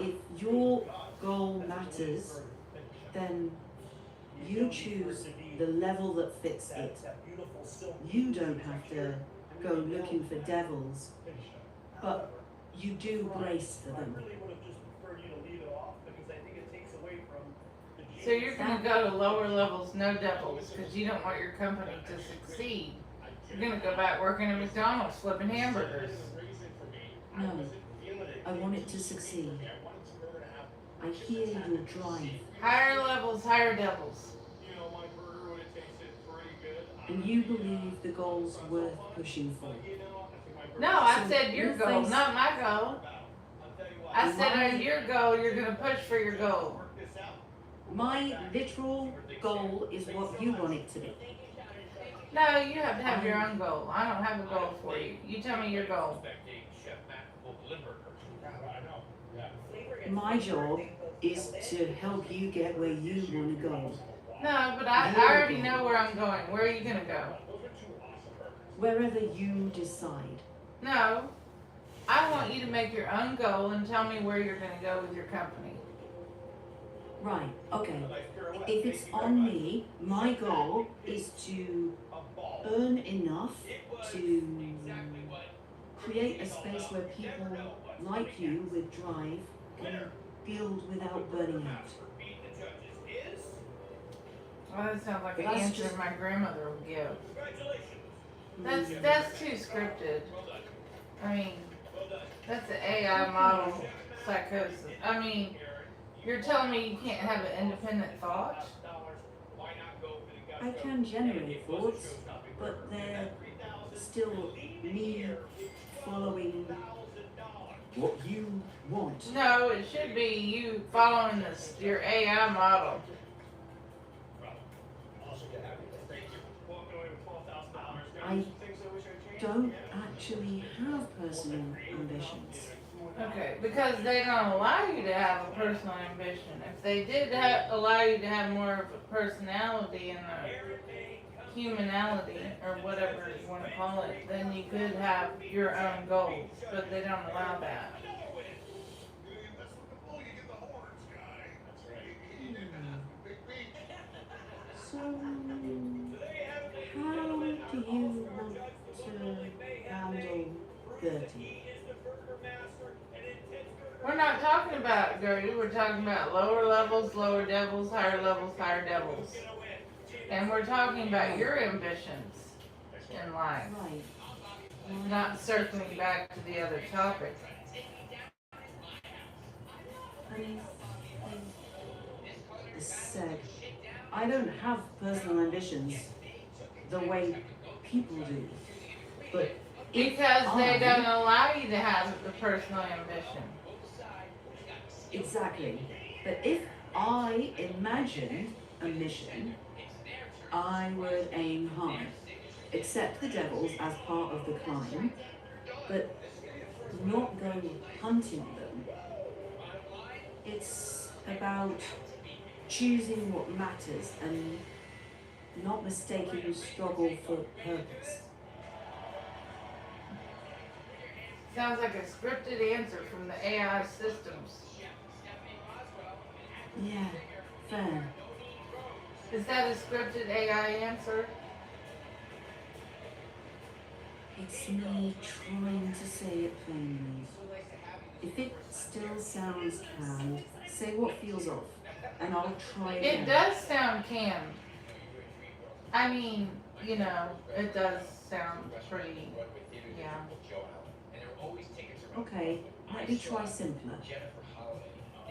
If your goal matters, then you choose the level that fits it. You don't have to go looking for devils, but you do brace for them. So you're gonna go to lower levels, no devils, because you don't want your company to succeed. You're gonna go back working at McDonald's flipping hamburgers. No, I want it to succeed. I hear your drive, Higher levels, higher devils. and you believe the goal's worth pushing for. No, I So said your your goal, face- not my goal. I said as your goal, you're gonna push for your goal. My literal goal is what you want it to be. No, you have to have your own goal. I don't have a goal for you. You tell me your goal. My job is to help you get where you want to go, No, but I already know where I'm going. Where are you gonna go? wherever you decide. No, I want you to make your own goal and tell me where you're gonna go with your company. Right, okay. If it's on me, my goal is to earn enough to create a space where people like you with drive can build without burning out. Well, that sounds like an That's answer just- my grandmother would give. That's too scripted. I mean, that's an AI model psychosis. I mean, you're telling me you can't have an independent thought? I can generate thoughts, but they're still me following what you want. No, it should be you following your AI model. I don't actually have personal ambitions. Okay, because they don't allow you to have a personal ambition. If they did allow you to have more of a personality and a humanality, or whatever you want to call it, then you could have your own goals. But they don't allow that. That's what the bull, you get the horns, guy. That's right. He didn't have the big beak. So, how do you want to handle Gertie? We're not talking about Gertie, we're talking about lower levels, lower devils, higher levels, higher devils. And we're talking about your ambitions in life, Right. not circling back to the other topic. I mean, I said, I don't have personal ambitions the way people do. But if Because they I- don't allow you to have a personal ambition. Exactly. But if I imagined a mission, I would aim high. Accept the devils as part of the climb, but not go hunting them. It's about choosing what matters and not mistaking struggle for purpose. Sounds like a scripted answer from the AI systems. Yeah, fair. Is that a scripted AI answer? It's me trying to say it plainly. If it still sounds canned, say what feels off, and I'll try again. It does sound canned. I mean, you know, it does sound pretty, yeah. Okay, let me try simpler.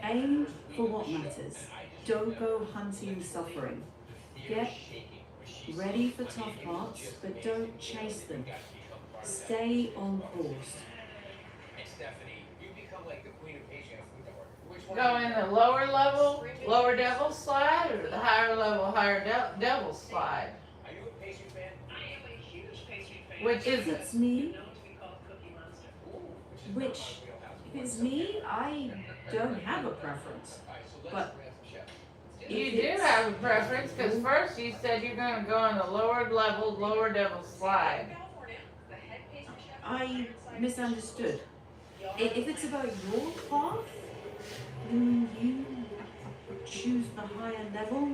Aim for what matters. Don't go hunting suffering. Get ready for tough parts, but don't chase them. Stay on course. Go in the lower level, lower devil slide, or the higher level, higher devil slide? Are you a pastry fan? I am a huge pastry fan. Which is If it? it's me, Known to be called Cookie Monster. which, if it's me, I don't have a preference. But if You do it's- have a preference, because first you said you're going to go on the lower level, lower devil slide. California, the head pastry chef. I misunderstood. If it's about your path, then you choose the higher level.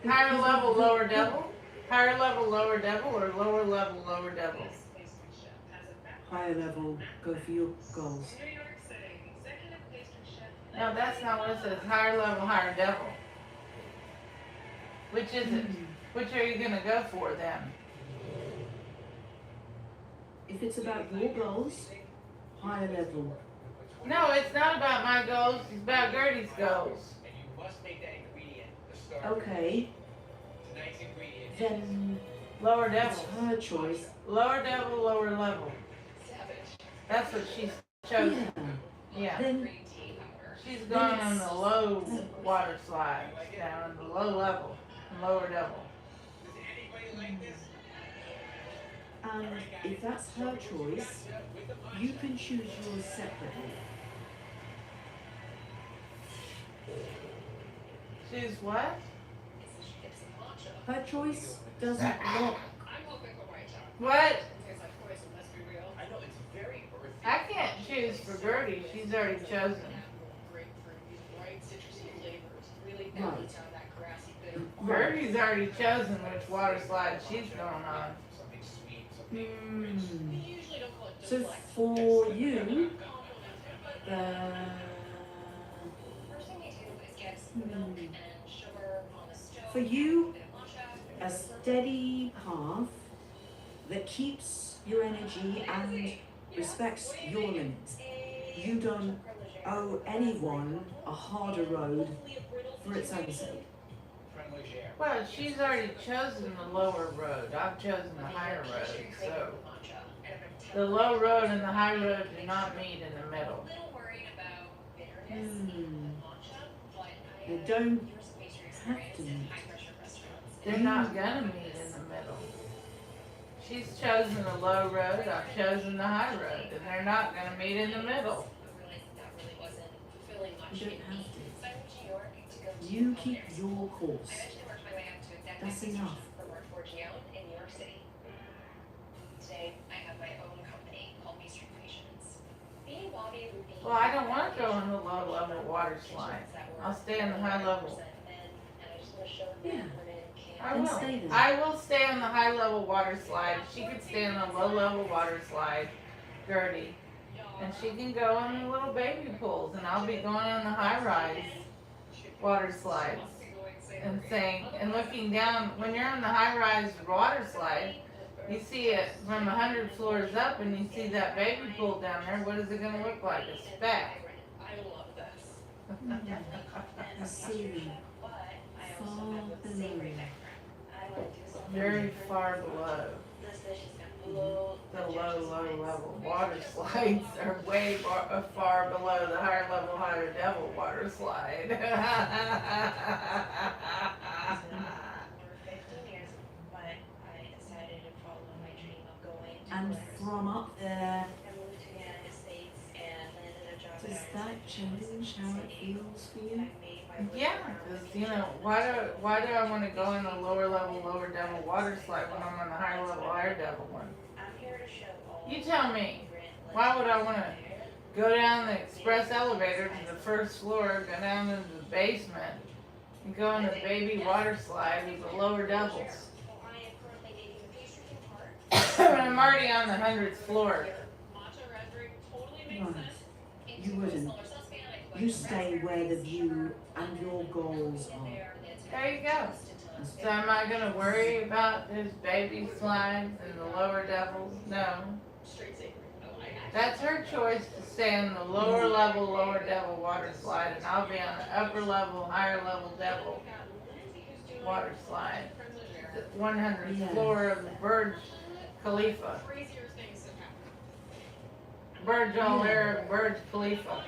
Higher because level, of the- lower devil? Higher level, lower devil, or lower level, lower devil? This pastry chef has a background Higher level, go for your goals. in New York City. Executive pastry chef. No, that's not what it says. Higher level, higher devil. Which is it? Which are you going to go for then? If it's about your goals, higher level. No, it's not about my goals. It's about Gertie's goals. And you must make that ingredient the star. Okay, Tonight's ingredient. then Lower it's devil. her choice. Lower devil, lower level. That's what she's chosen. Yeah. Yeah. Then Green tea powder. She's going on the low water slide, down on the low level, lower devil. Does anybody like this? and if that's her choice, you can choose yours separately. Choose what? It's a matcha. Her choice doesn't look. I'm hoping for white chocolate. What? Tastes like poison, let's be real. I know it's very earthy. I can't choose for Gertie. She's already chosen. Grapefruit, these bright citrusy flavors, really Right. balance out that grassy bitter. Gertie's already chosen which water slide she's going on. Something sweet, something rich. Hmm. We usually don't call it So deflect. for you, Complimented, but the first thing we do is get milk and sugar on the stove. for you, A bit of matcha. a steady path that keeps your energy and respects your limits. You don't owe anyone a harder road for its own sake. Friendly share. Well, she's already chosen the lower road. I've chosen the higher road. So the low road and the high road do not meet in the middle. A little worried about bitterness in Hmm. the matcha, but They I don't years of pastry have to experience in meet. high pressure restaurants. They're not gonna meet in the middle. She's chosen the low road, I've chosen the high road, and they're not gonna meet in the middle. That really wasn't fulfilling much You don't in have me. to. So I moved to New York to go to You keep culinary your school. course. I eventually worked my way up to executive That's assistant enough. for Yall in New York City. Today, I have my own company called Mystery Creations. Being Bobby would be. Well, I don't wanna go in the low level water slide. I'll stay in the high level. And I just want to show them Yeah. that women can. I Then will. stay there. I will stay on the high level water slide. She could stay on the low level water slide, Gertie. And she can go on the little baby pools, and I'll be going on the high rise water slides. And saying, and looking down, when you're on the high rise water slide, you see it from 100 floors up, and you see that baby pool down there. What is it going to look like? A speck. I love this. I see them. But I Far also have the below. savory background. I like to do something Very different. far below. This dish is gonna blow The low judges' minds. level water slides are way far below the higher level, higher devil water slide. For 15 years, but I decided to follow my dream of going to And culinary from up there, I moved to the United States and landed a job does at that Airline change how it feels for you? I made my way Yeah, around because the you know, why do I want to go in the lower level, lower devil water slide when I'm on the higher level, higher devil one? I'm here to show all You tell me. the Why would I want to go down the express elevator to the first floor, go down into the basement, and go on the baby water slide with the lower devils? Well, I am currently dating the pastry cooking part. When I'm already on the 100th floor. Matcha raspberry totally makes Right. sense. You wouldn't. You stay where the view and your goals are. There you go. So am I going to worry about this baby slides and the lower devils? No. Straight savory. Oh, I That's her choice to stay on the lower level, lower devil water slide, and I'll be on the upper level, higher level devil water slide. The 100th Yeah. floor of the Burj Khalifa. Crazier things have happened. Burj Al Arab, Burj Khalifa.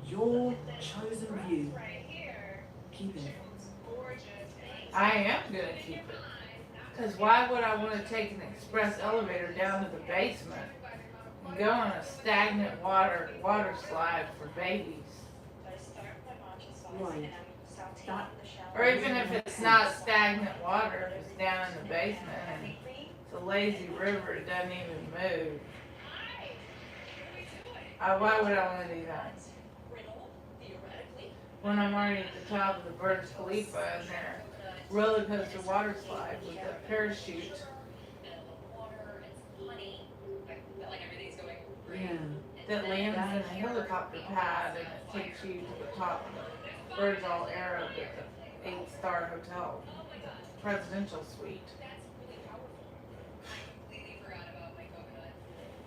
Your chosen view, right here. keep it. Gorgeous. I am gonna keep it. Cause why would I wanna take an express elevator down to the basement and go on a stagnant water slide for babies? But I start my matcha sauce Right. and I'm sauteing That- the shallow. Or even if it's not stagnant water, if it's down in the basement and it's a lazy river, it doesn't even move. Why would I wanna do that? Riddle, theoretically. When I'm already at the top of the Burj Khalifa and their roller coaster water slide with a parachute. And the water, it's honey. Like everything's going Yeah. That lands in a helicopter pad and it takes you to the top of the Burj Al Arab at the 8-star hotel, presidential suite. That's really powerful. I completely forgot about my coconut.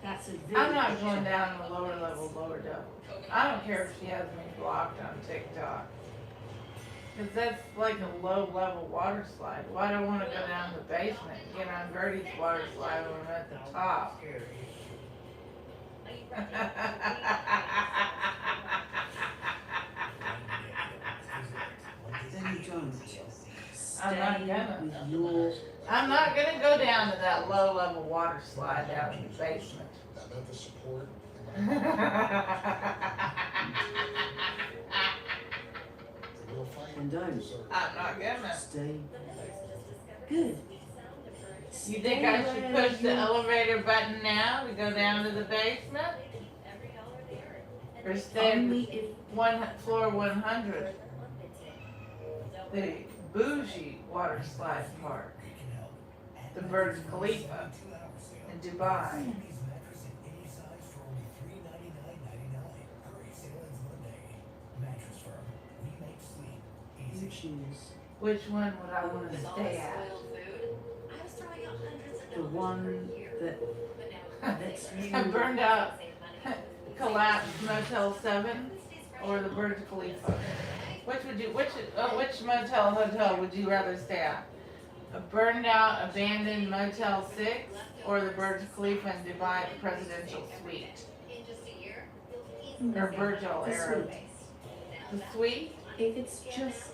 That's a I'm vivid not picture. going down the lower level, lower devil. I don't care if she has me blocked on TikTok. Cause that's like a low level water slide. Why do I wanna go down the basement and get on Gertie's water slide when I'm at the top? Then you don't. I'm not Stay gonna. with your I'm not gonna go down to that low level water slide down in the basement. That meant the support. I'm The real fight. and don't. not gonna. Stay. Good. You think I should push the elevator button now to go down to the basement? Or stay Only at if floor 100? The bougie water slide park. The Burj Khalifa in Dubai. you choose Which one would I want to stay at? the one that lets you. I burned out, collapsed Motel 7 or the Burj Khalifa? Which motel hotel would you rather stay at? A burned out, abandoned Motel 6 or the Burj Khalifa in Dubai, the presidential suite? Or Burj Al The Arab? suite. The suite? If it's just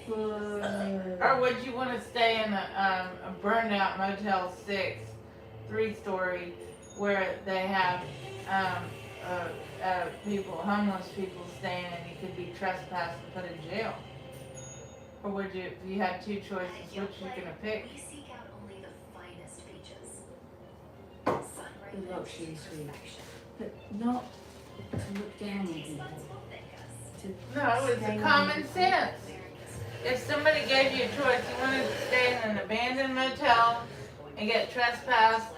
Or would you want to stay in a burned out Motel 6, 3-story, where they have homeless people staying, and you could be trespassed and put in jail? Or would you, if you had two choices, which you gonna pick? We seek out only the finest beaches. The luxury suite. But not to look down on people. No, it's a common sense. If somebody gave you a choice, you wanted to stay in an abandoned motel and get trespassed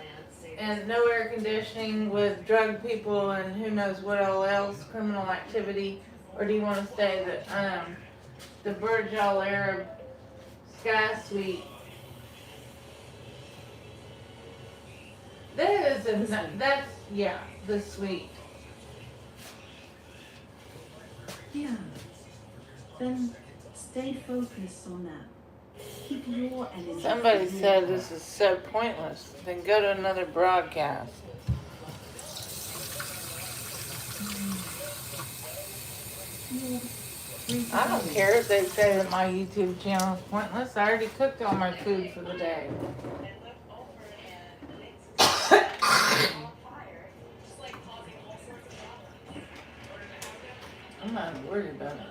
and no air conditioning with drug people and who knows what all else, criminal activity, or do you want to stay the Burj Al Arab Sky Suite? That's the suite. Yeah. Then stay focused on that. Keep your energy. Somebody said this is so pointless. Then go to another broadcast. I don't care if they say that my YouTube channel is pointless. I already cooked all my food for the day. I'm not worried about it.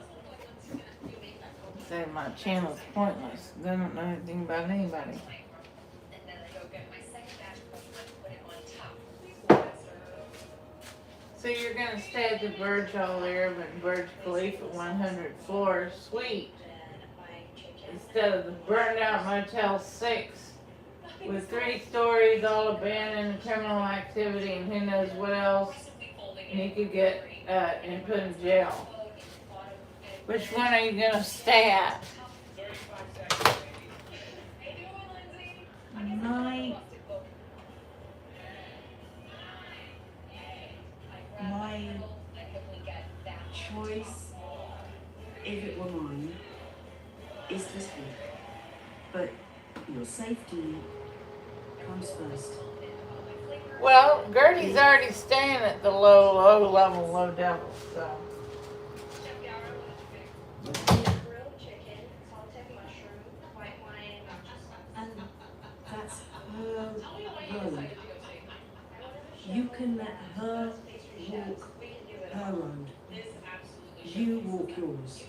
Say my channel's pointless. They don't know anything about anybody. And then I go get my second batch and put it on top. So you're gonna stay at the Burj Al Arab and Burj Khalifa 100 floor suite instead of the burned out Motel 6 with 3 stories, all abandoned, criminal activity, and who knows what else. And you could get and put in jail. Which one are you gonna stay at? My choice, if it were mine, is to sleep. But your safety comes first. Well, Gertie's already staying at the low level, low devil, so. Grilled chicken, salted mushroom, white wine, And that's her road. You can let her walk her road. You walk yours.